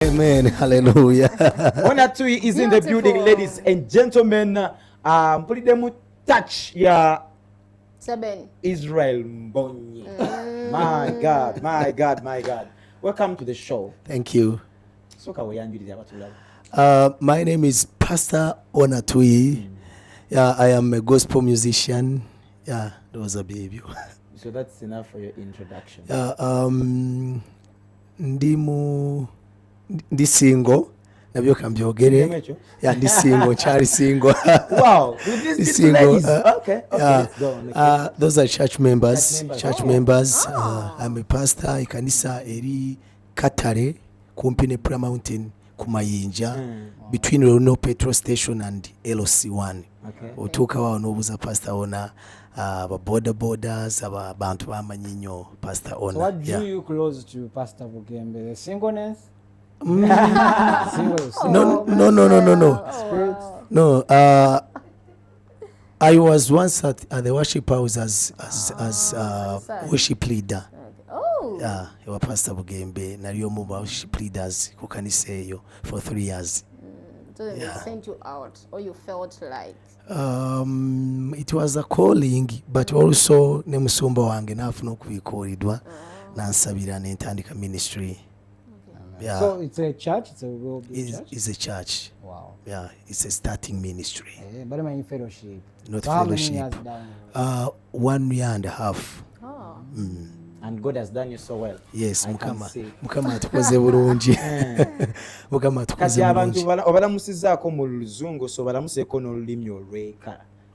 Amen. Hallelujah. Tuyi is in the building, ladies and gentlemen. Put them touch ya Israel Mbonyi. My God, my God, my God. Welcome to the show. Thank you. So My name is Pastor Tuyi. Yeah, I am a gospel musician. Yeah, that was a baby. So that's enough for your introduction. Ndi single nabyo kambyogere. Yeah, ndi single, Charlie single. Wow, with this single. Okay, let's go. Those are church members. Church members. I'm a pastor. Ikanisa eri Katare, Kumpine Prayer Mountain, Kumayinja, between Rono Petrol Station and LOC1. Okay. Otuka wa onobuza pastor ona. Borders, abantu bamanyinyo pastor ona. So what drew you close to Pastor Bugembe? The singleness? No. No. I was once at the worship house as worship leader. Yeah, I was Pastor Bugembe. Nariyo mu worship leaders ku kanisa eyo for 3 years. So they sent you out, or you felt like? It was a calling, but also Womusumba wange nafuna okubikoridwa nansabira n'entandika ministry. Yeah. So it's a church. It's a It's a church. Wow. Yeah, it's a starting ministry. Yeah, but I'm in fellowship. Not so fellowship. How many years down? 1 year and a half. Oh. And God has done you so well. Yes, Mukama tukoze bulungi. Mukama tukoze bulungi. Obalamusizzaako mu luzungu so balamuseeko n'olulimi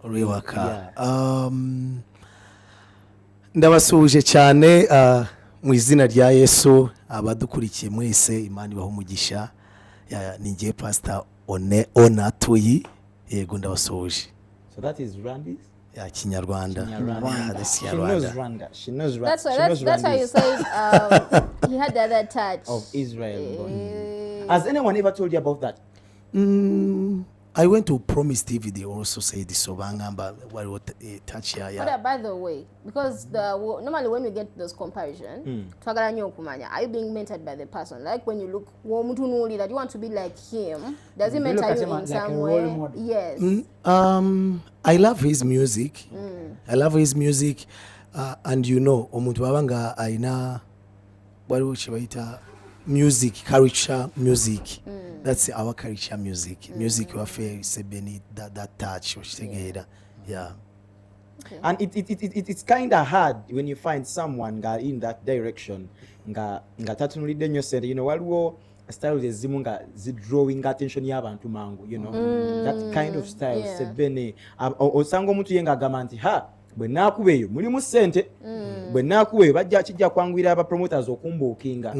olwewaka. Ndabasuhuje cyane mu izina rya Yesu abadukurikiye mwese Imana ibahe umugisha. Ninjye Pastor Tuyi. Yego ndabasuhuje. So that is Rwandese? Yeah, Kinyarwanda. She knows Rwanda. She knows Rwanda. That's why you said he had the other touch of Israel. Has anyone ever told you about that? I went to Promise TV. They also say this Sobangamba touch here. But by the way, because normally when we get those comparisons, are you being mentored by the person? Like when you look that you want to be like him, does he mentor you in some way? Yes. I love his music. I love his music, and omuntu wabanga aina music, culture music. That's our culture music. Music wafe sebeni that touch together. Yeah. Okay. And it's kind of hard when you find someone in that direction. Nga tatunulide nyosente, waliwo style ezimu nga drawing attention y'abantu mangu, that kind of style sebene osanga omuntu yenga agamba nti bwe nakubeeyo mulimu ssente, bwe nakubeeyo bajja kijja kwangwira aba promoters okumbuukinga.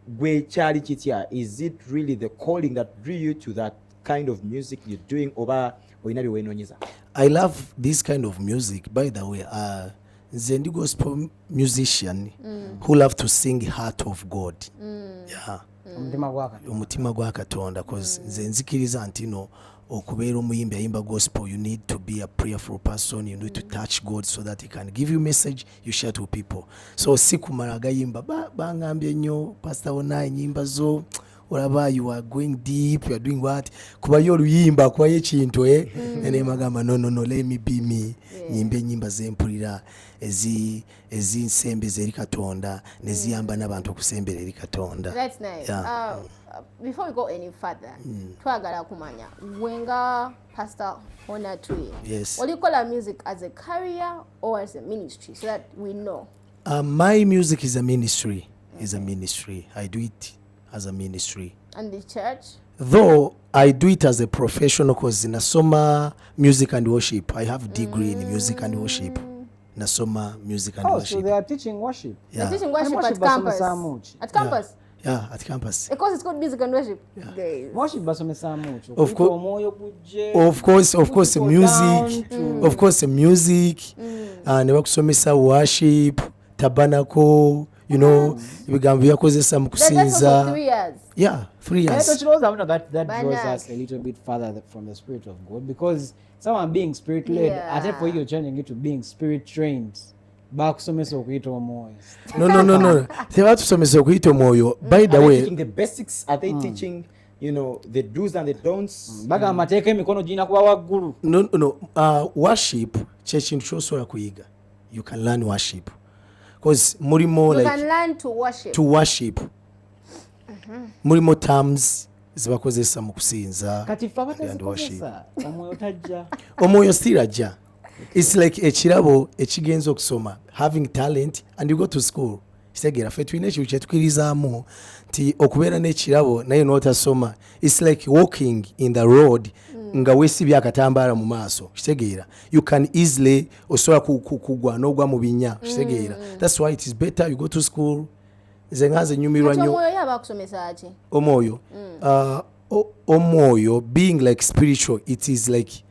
Gwe kyali kitya? Is it really the calling that drew you to that kind of music you're doing oba oyina byewenoonyeza? I love this kind of music. By the way, Zendi gospel musician who love to sing heart of God. Yeah. Omutima gwa Katonda, because nze nzikiriza nti okubeera omuyimbi ayimba gospel, you need to be a prayerful person. You need to touch God so that he can give you message you share to people. So sikumala agayimba bangambye nnyo Pastor Ona enyimba zo olaba you are going deep, you are doing what kuba yo luyimba kwa ekintu ene magamba no let me be me. Nyimbe enyimba zempulira ezinsembe zeri Katonda neziyamba n'abantu okusembera eri Katonda. That's nice. Yeah. Before we go any further, twagala kumanya wenga Pastor Tuyi. Yes. Will you call music as a career or as a ministry so that we know? My music is a ministry. Is a ministry. I do it as a ministry. And the church? Though I do it as a professional, because nasoma music and worship. I have a degree in music and worship. Nasoma music and worship. So they are teaching worship. Yeah. They're teaching worship at campus. At campus? Yeah, at campus. Because it's called music and worship. Yeah. Worship basomesa mucho. Of course, music. Of course, music. And bakusomesa worship, tabernacle, ibigambo byakozesa mu kusinza. That's also 3 years. Yeah, 3 years. That draws us a little bit further from the Spirit of God, because someone being spirit led, I think for you changing it to being spirit trained. bakusomesa okuyita omwoyo. No. Tebatusomesa okuyita omwoyo. By the Are they way, teaching the basics? Are they teaching, you know, the do's and the don'ts? Baga amateeka emikono girina kuba waggulu. No. Worship ky'ekintu ky'osobola kuyiga. You can learn worship. Because mulimo You like can learn to worship. to worship. Mulimo terms zibakozesa mu kusinza Kati ffe and worship. abatazikozesa omwoyo tajja. Omwoyo still ajja. It's like ekirabo ekigenza okusoma, having talent and you go to school. Kitegeera ffe tulina ekintu kyetukirizaamu nti okubeera n'ekirabo naye n'otasoma. It's like walking in the road nga weesibye akatambaala mu maaso. Kitegeera you can easily osobola kugwa n'ogwa mu binnya. Kitegeera that's why it is better you go to school. Nze nganze nyumirwa Kati nnyo omwoyo yaba akusomesa ki? omwoyo. Omwoyo being like spiritual, it is like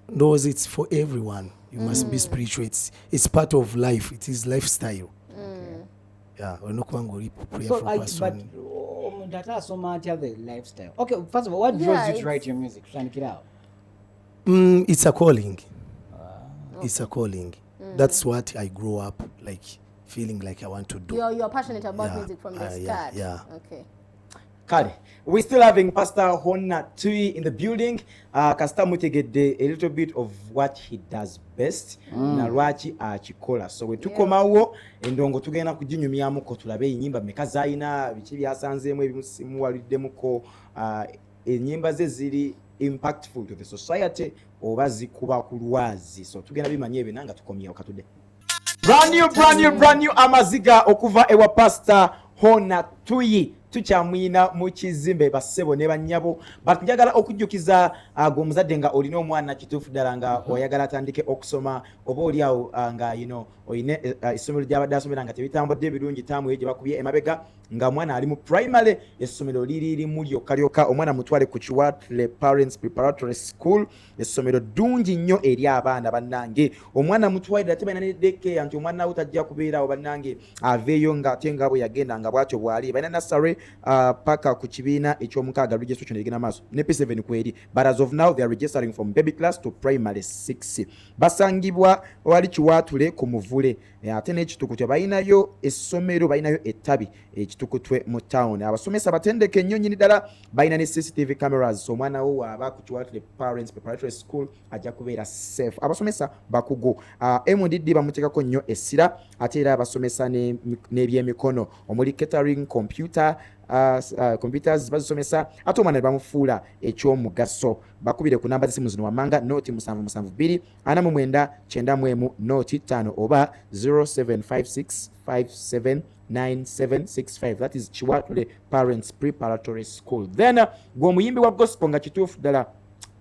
knows it's for everyone. You must be spiritual. It's part of life. It is lifestyle. Yeah, onokubango ori prayerful So, but person. omuntu ate asoma atya the lifestyle. Okay, first of all, what draws you to write your music? Tutandikira awo. It's a calling. It's a calling. That's what I grew up like feeling like I want to do. You're passionate about Yeah, music from the yeah, start. yeah. Okay. Kale, we're still having Pastor Honna Tuyi in the building. Kasita mutegedde a little bit of what he does best na lwaki akikola. So we tukomawo endongo tugenda kuginyumyamuko tulabe ennyimba meka zayina biki byasanzeemu ebimuwaliddemuko ennyimba ze ziri impactful to the society oba zikuba ku lwazi. So tugenda bimanye ebyo nanga tukomyewo katudde. Brand new amaziga okuva ewa Pastor Honna Tuyi. Tukyamwina mu kizimbe bassebo ne bannyabo but njagala okujjukiza gw'omuzadde nga olina omwana kituufu ddala nga oyagala atandike okusoma oba oli awo nga oyina essomero gy'abadde asomera nga tebitambudde ebirungi taamu eyo gye bakubye emabega nga mwana ali mu primary essomero lirimu lyokka omwana mutwale ku Kiwatule Parents Preparatory School essomero ddungi nnyo eri abaana bannange omwana mutwalira tebalina ne daycare nti omwana we tajja kubeerawo bannange aveeyo ng'ate nga bwe yagenda nga bw'atyo bw'ali balina nursery paka ku kibiina eky'omukaaga registration egenda maaso ne P7 kweri but as of now they are registering from baby class to primary 6 basangibwa wali Kiwatule ku Muvule ate n'ekitukutu balinayo essomero balinayo ettabi ekitukutwe mu town abasomesa batendeke nnyo nnyini ddala balina ne CCTV cameras so omwana wo aba ku Kiwatule Parents Preparatory School ajja kubeera safe abasomesa bakugo MDD bamuteekako nnyo essira ate era abasomesa n'ebyemikono omuli catering computers bazisomesa ate omwana ne bamufuula ekyomugaso bakubire ku namba z'essimu zino wammanga noti 772 49 91 noti 5 oba 0756579765 that is Kiwatule Parents Preparatory School. Then gw'omuyimbi wa gospel nga kituufu ddala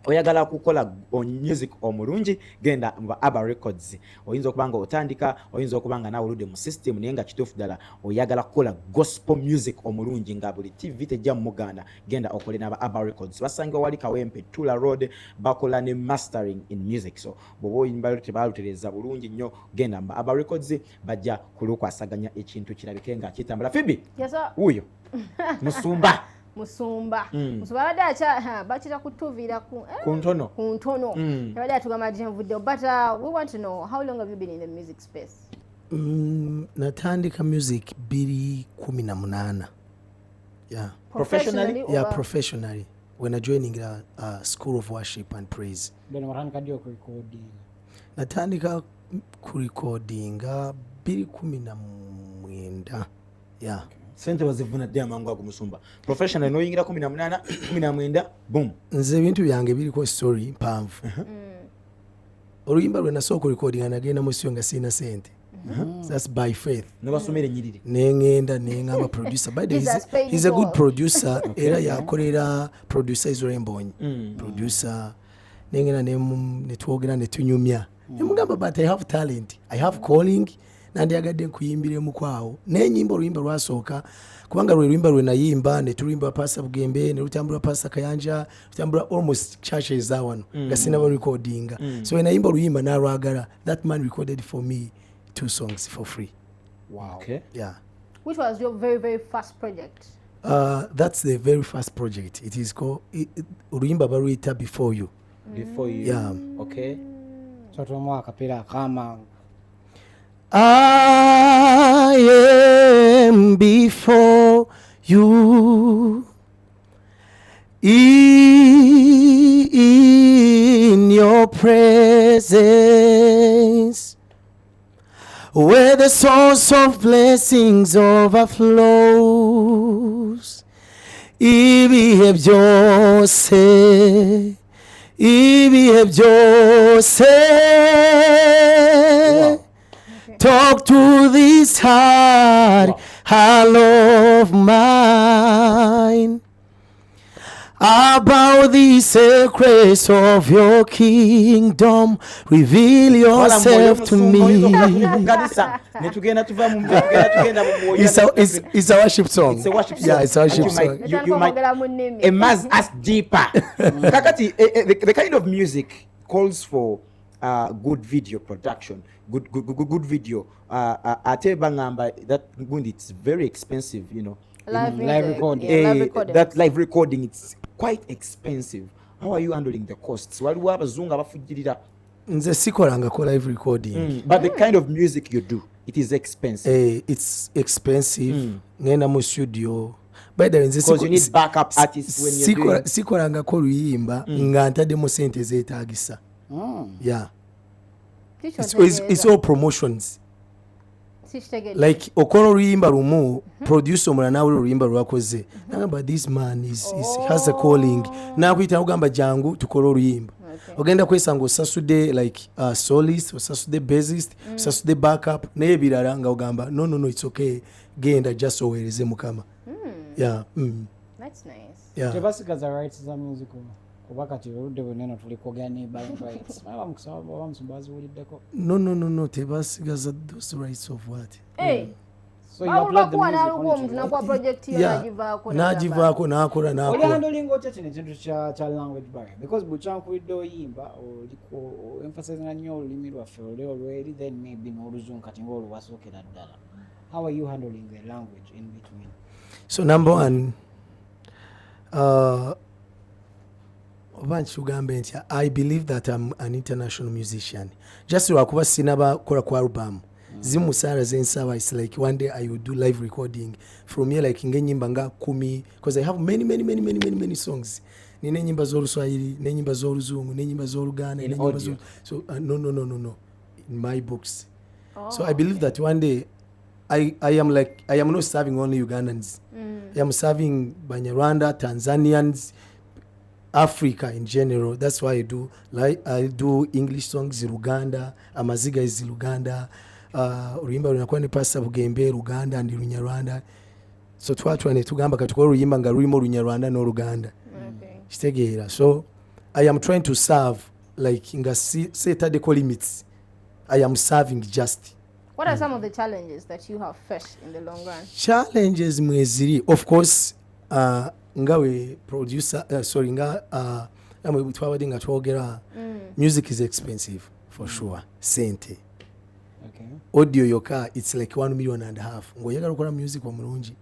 oyagala kukola music omulungi genda mu Aba Records oyinza okuba nga otandika oyinza okuba nga nawe oludde mu system naye nga kituufu ddala oyagala kukola gospel music omulungi nga buli TV tejja mu Muganda genda okole n'aba Aba Records basangibwa wali Kawempe Tula Road bakola ne mastering in music so bw'oba oyimba tebalutereza bulungi nnyo genda mu Aba Records bajja kulukwasaganya ekintu kirabike nga kitambula Phoebe Yes sir. Uyo Musumba badde bakira kutuviira ku ntono badde atugamba nti nvudde but we want to know how long have you been in the music space? Natandika music 2018. Yeah. Professionally? Yeah, professionally. When I joining a school of worship and praise. Then watandika ddi okurecording? Natandika kurecordinga 2019. Yeah. Sente wazivuna dde amangu ago Musumba professional noyingira 18 19 boom nze ebintu byange biriko story mpanvu oluyimba lwe nasooka recording nagenda mu sio nga sina sente that's by faith nobasomere nyiriri nengenda nengamba producer by the he's a good producer era yakolera producer Israel Mbonyi producer nengenda netwogera netunyumya nemugamba but I have talent I have calling nandiyagadde nkuyimbiremu kwawo n'enyimba oluyimba lwasooka kubanga lwe luyimba lwe nayimba ne tuluyimba Pastor Bugembe ne lutambula Pastor Kayanja lutambula almost churches awano nga sinaba recordinga so when nayimba oluyimba nalwagala that man recorded for me 2 songs for free. Wow. Okay. Yeah. Which was your very very first project? That's the very first project. It is called oluyimba baluyita Before You. Before You. Yeah. Okay. So tomwa akapera kama I am before you in your presence, where the source of blessings overflows. Ibihe byose, ibihe byose. Talk to this heart, hollow of mine, about the secrets of your kingdom. Reveal yourself to me. It's a worship song. It's a worship song. Yeah, it's a worship song. You might immerse us deeper. Kakati, the kind of music calls for good video production, good video. Ate bangamba that it's very expensive, you know. Live recording. That live recording, it's quite expensive. How are you handling the costs? Waliwo abazungu abafujirira. Nze sikolanga ko live recording. But the kind of music you do, it is expensive. It's expensive. Ngenda mu studio. By the way, because you need backup artists when you're doing. Sikolanga ko luyimba nga ntademo sente zeetagisa. Yeah. It's all promotions. Like okola oluyimba lumu producer omulala nawe oluyimba lwakoze nagamba this man has a calling nakuyita ogamba jangu tukola oluyimba ogenda kwesanga osasude like solist osasude bassist osasude backup naye ebirala nga ogamba no it's okay genda just oweereze mukama. Yeah. That's nice. Yeah. Tebasigaza rights za music kuba kati oludde bwonna tulikogane buying rights. Wamusumba aziwuliddeko. No tebasigaza those rights of what? Hey. So you upload the music nagivaako nakola oli handling otya kino ekintu kya language barrier because bukyankulidde oyimba oliko emphasizing nnyo olulimi lwaffe oli olweri then maybe n'oluzungu kati ng'oluwasookera ddala. How are you handling the language in between? So number one, I believe that I'm an international musician. Just lwakuba sinaba kola ku album. Zimusara zensawa, it's like one day I will do live recording from here, like ngenyimba nga 10 because I have many songs. Nine nyimba z'Oluswahili, ne nyimba z'Oluzungu, ne nyimba z'Oluganda, ne nyimba so no in my books. So I believe that one day I am not serving only Ugandans. I am serving Banyarwanda, Tanzanians, Africa in general. That's why I do English songs in Uganda, Amaziga is in Uganda, Urimba runakuwa ni pasta Bugembe, Uganda and Runyarwanda. So twatwane tugamba katuko ruyimba nga rurimo Runyarwanda no Uganda. Okay. So I am trying to serve like nga set the limits. I am serving just. What are some of the challenges that you have faced in the long run? Challenges mweziri, of course, ngawe producer, namwe twabadde nga twogera, music is expensive for sure. Sente. Okay. Audio yoka, it's like 1.5 million. Ngoyagala okukola music omulungi.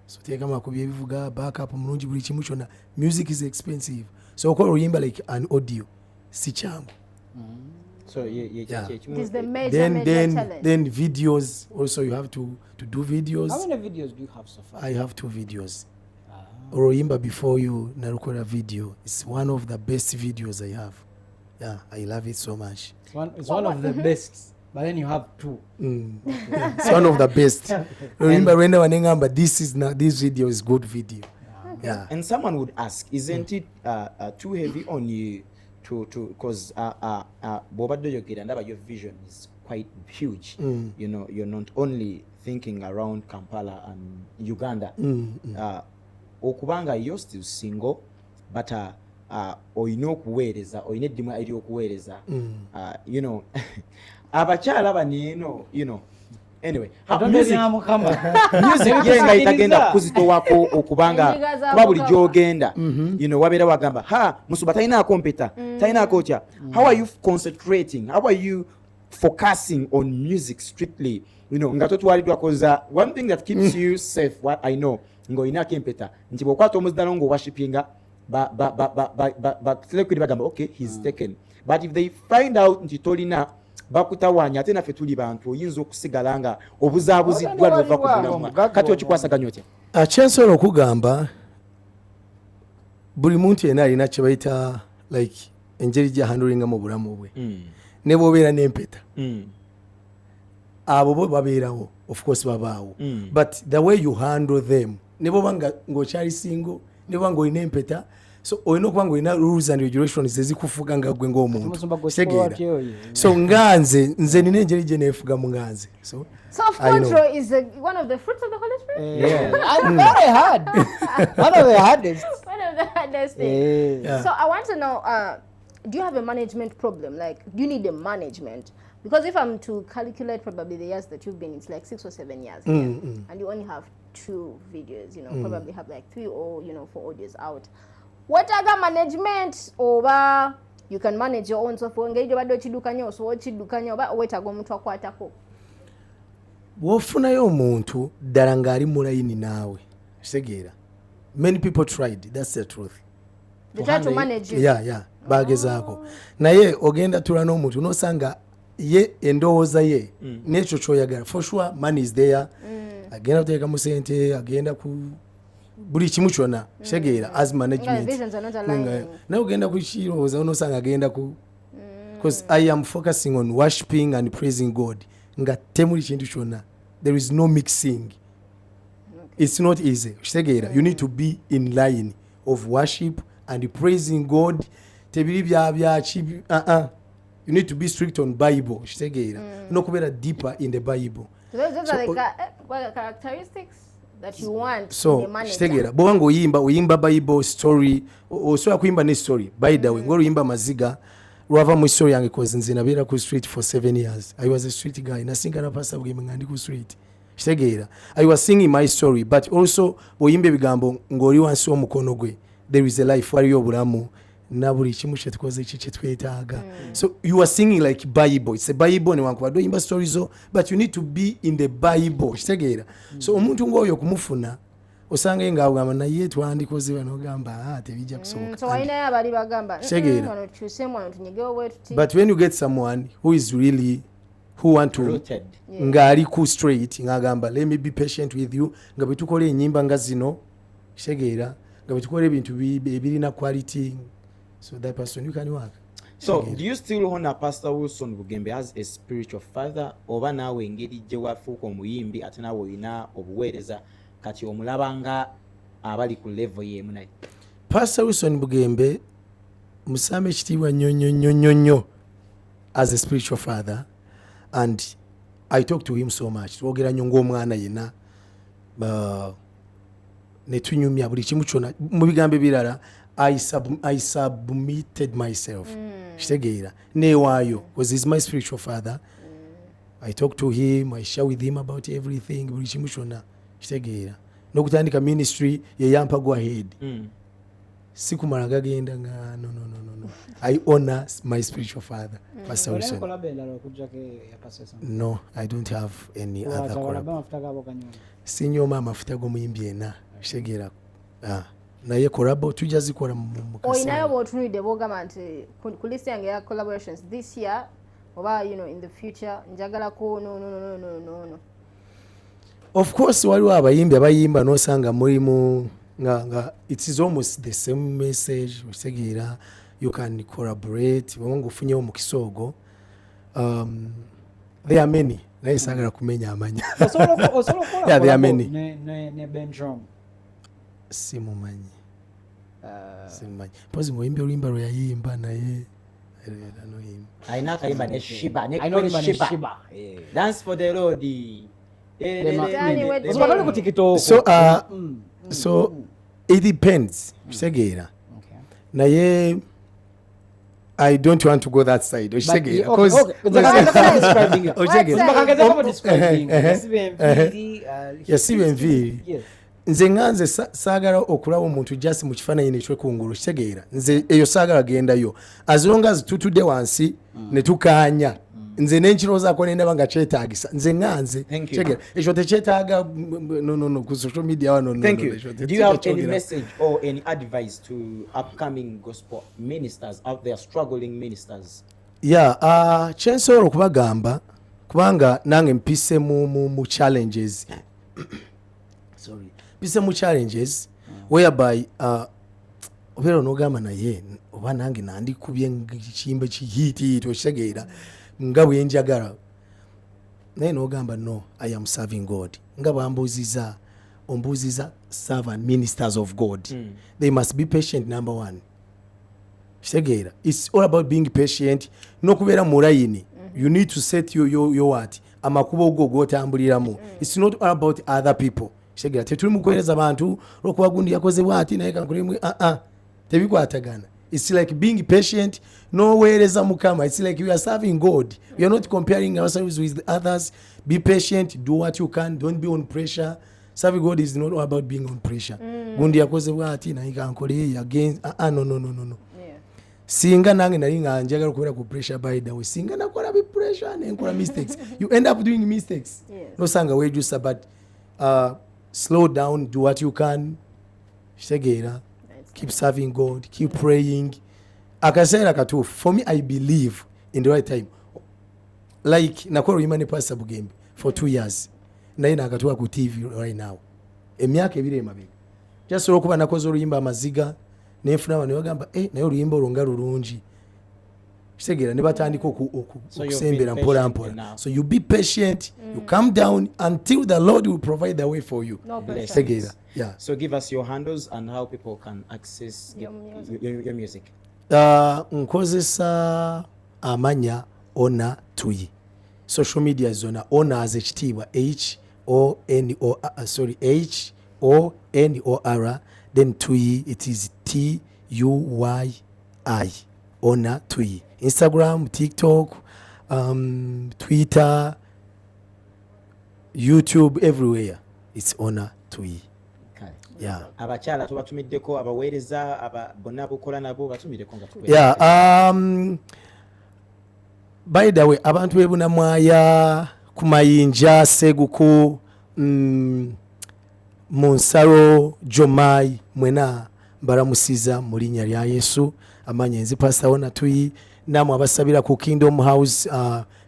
So teka makubi ebivuga, backup omulungi buli kimu kyonna. Music is expensive. So okola oluyimba like an audio, si kyangu. So yeah. It is the major challenge. Then videos also, you have to do videos. How many videos do you have so far? I have 2 videos. Oroyimba before you narukola video. It's one of the best videos I have. Yeah, I love it so much. It's one of the best. But then you have 2. Yeah, it's one of the best. Remember when wanengamba this video is good video. Yeah. And someone would ask, isn't it too heavy on you to because Bobaddo Yogeda ndaba your vision is quite huge. You know, you're not only thinking around Kampala and Uganda. Okubanga you're still single, but oyina okuweereza, oyina eddimu eri okuweereza. You know, abakyala baneno, you know. Anyway, music yenga itagenda kuzitowako okubanga kuba buli gyogenda. You know, wabeera wagamba, Musuba talina kompeta, talina kocha. How are you concentrating? How are you focusing on music strictly? You know, nga totwalidwa koza one thing that keeps you safe, what I know, ngo ina kompeta. Nti bwokwata omuzdalo ngo worshipinga ba bagamba, okay, he's taken. But if they find out nti tolina bakutawanya ate naffe tuli bantu oyinza okusigala nga obuzaabuziddwa nova kuvulamu kati okikwasaganya otya kyensobola okugamba buli muntu yenna alina kye bayita like engeri gya handlinga mu bulamu bwe ne bw'obeera n'empeta abo bo babeerawo of course babaawo but the way you handle them ne bwoba ng'okyali single ne bwoba ng'olina empeta so olina okuba ng'olina rules and regulations ezikufuga nga gwe ng'omuntu kitegeera so nze nina engeri gye neefugamu nga nze so self-control is one of the fruits of the Holy Spirit. And very hard. One of the hardest. One of the hardest things. So I want to know, do you have a management problem? Like, do you need a management? Because if I'm to calculate probably the years that you've been, it's like 6 or 7 years. And you only have 2 videos, you know, probably have like 3 or, you know, 4 audios out. What other management over you can manage your own software? Engage bado chidukanyo so chidukanyo ba wetaga omuntu akwatako. Wofunayo omuntu ddala ng'ali mu layini naawe kitegeera many people tried, that's the truth. They try to manage you. Yeah bagezaako naye ogenda tula n'omuntu n'osanga ye endowooza ye n'ekyo ky'oyagala for sure money is there agenda kuteeka mu sente agenda ku buli kimu kyonna kitegeera as management naye ogenda ku kirowooza n'osanga agenda ku because I am focusing on worshiping and praising God nga temuli kintu kyonna there is no mixing. It's not easy kitegeera you need to be in line of worship and praising God tebiri byaki you need to be strict on Bible kitegeera nokubeera deeper in the Bible. Those are the characteristics that you want so in a manager. kitegeera bwanga oyimba Bible story osobola kuyimba ne story by the way ng'oluyimba maziga lwava mu story yange cause nze nabeera ku street for 7 years. I was a street guy nasinga na pastor Bugembe nga ndi ku street kitegeera I was singing my story but also oyimba ebigambo ng'oli wansi w'omukono gwe there is a life waliyo obulamu na buli kimu kye tukoze kye twetaaga so you are singing like Bible, it's a Bible newankubadde oyimba stories zo but you need to be in the Bible kitegeera so omuntu ng'oyo kumufuna osanga nga agamba naye twandikoze bano gamba tebijja kusoboka so wayina abali bagamba kitegeera tunyegewo bwe tuti but when you get someone who is really who want to ng'ali ku straight ng'agamba let me be patient with you nga bwe tukola ennyimba nga zino kitegeera nga bwe tukola ebintu ebirina quality so that person you can work. So do you still honor Pastor Wilson Bugembe as a spiritual father oba naawe engeri gye wafuuka omuyimbi ate naawe olina obuweereza kati omulabanga abali ku level y'emu naye? Pastor Wilson Bugembe musame ekitiibwa nnyo as a spiritual father and I talk to him so much twogera nnyo ng'omwana yenna ne tunyumya buli kimu kyonna mu bigambo ebirala I submitted myself kitegeera neewaayo because he's my spiritual father. I talk to him, I share with him about everything buli kimu kyonna kitegeera n'okutandika ministry ye yampa go ahead sikumala gagenda nga no I honor my spiritual father Pastor Wilson. No, I don't have any other collab. Sinyoma amafuta g'omuyimbi yenna kitegeera naye collabo tujja zikola mu oyinayo bw'otunulidde bw'ogamba nti ku list yange ya collaborations this year oba you know in the future njagalako no. Of course waliwo abayimbi abayimba n'osanga mulimu nga it is almost the same message kitegeera you can collaborate wabanga ofunyewo omukisa ogwo there are many naye saagala kumenya amanya there are many ne Benjom simumanyi pozi muyimbi oluyimba lwe yayimba naye ayina akayimba ne Shiba dance for the Lord so it depends kitegeera naye I don't want to go that side kitegeera yasiba enviiri nze nganze saagala okulaba omuntu just mu kifaananyi nekyekungulu kitegeera nze eyo saagala gendayo as long as tutudde wansi ne tukaanya nze nenkirowoozaako nendaba nga kyetaagisa nze nganze kitegeera ekyo tekyetaaga no ku social media wano. Thank you. Do you have any message or any advice to upcoming gospel ministers out there, struggling ministers? Yeah, chensobola okubagamba kubanga nange mpise mu challenges sorry mpise mu challenges whereby obera nogamba naye oba nange nandikubye ekiyimba kihiti okitegeera nga bwe njagala naye nogamba no, I am serving God nga bambuuziza ombuuziza servant ministers of God they must be patient, number one. Kitegeera, it's all about being patient n'okubeera mu layini. You need to set your what amakubo go gotambuliramu. It's not all about other people. Kitegeera, tetuli mu kuweereza bantu olwokuba gundi yakoze bwati naye kankulemu tebikwatagana. It's like being patient, no weereza mukama. It's like we are serving God. We are not comparing ourselves with others. Be patient, do what you can, don't be on pressure. Serving God is not all about being on pressure. Gundi yakoze bwati naye kankole against no. Singa nange nali nga njagala okubeera ku pressure by the way. Singa nakola bi pressure nenkola mistakes. You end up doing mistakes. Nosanga wejusa, but slow down, do what you can. Kitegeera. Keep serving God, keep praying. Akaseera katuufu. For me, I believe in the right time. Like nakola imani Pastor Bugembe for 2 years. Naye nakatuuka ku TV right now. Emyaka 2 emabega. Just olwokuba nakoze oluyimba amaziga nefuna bano bagamba naye oluyimba olunga lulungi. Kitegeera ne batandika okusembera mpola mpola. So you be patient, you calm down until the Lord will provide the way for you. Kitegeera. Yeah. So give us your handles and how people can access your music. Nkozesa amanya Ona Tuyi. Social media zona Ona as ekitiibwa HONOR, then Tuyi, it is TUYI. Ona Tuyi. Instagram, TikTok, Twitter, YouTube, everywhere. It's Ona Tuyi. Yeah. Abakyala tubatumiddeko, abaweereza, bonna bukola nabo batumiddeko nga tukwe. Yeah, by the way, abantu bebunamwaya kumayinja seguku Munsaro Jomai mwena mbaramusiza mu linnya lya Yesu. Amanya nzi Pastor Ona Tuyi namwe abasabira ku Kingdom House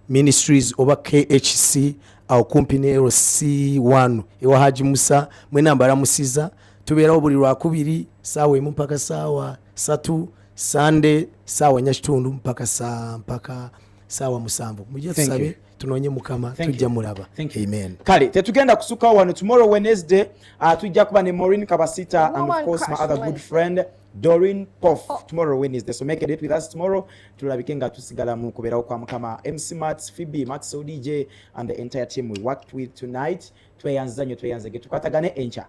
Ministries oba KHC au kumpi ne LC1 ewa Haji Musa mwena mbaramusiza. Tubeerawo buli Lwakubiri saawa 1 mpaka saawa 3, Sunday saawa 4 mpaka saawa 7. Mujje tusabe tunonye mukama tujja mulaba. Amen. Kale tetugenda kusuka wano tomorrow Wednesday tujja kuba ne Maureen Kabasita and of course my other good friend Doreen Poff tomorrow Wednesday. So make a date with us tomorrow. Tulabike nga tusigala mu kubeerawo kwa mukama. MC Mats, Phoebe, Max DJ and the entire team we worked with tonight. Tweyanza nnyo tweyanzege tukwatagane encha.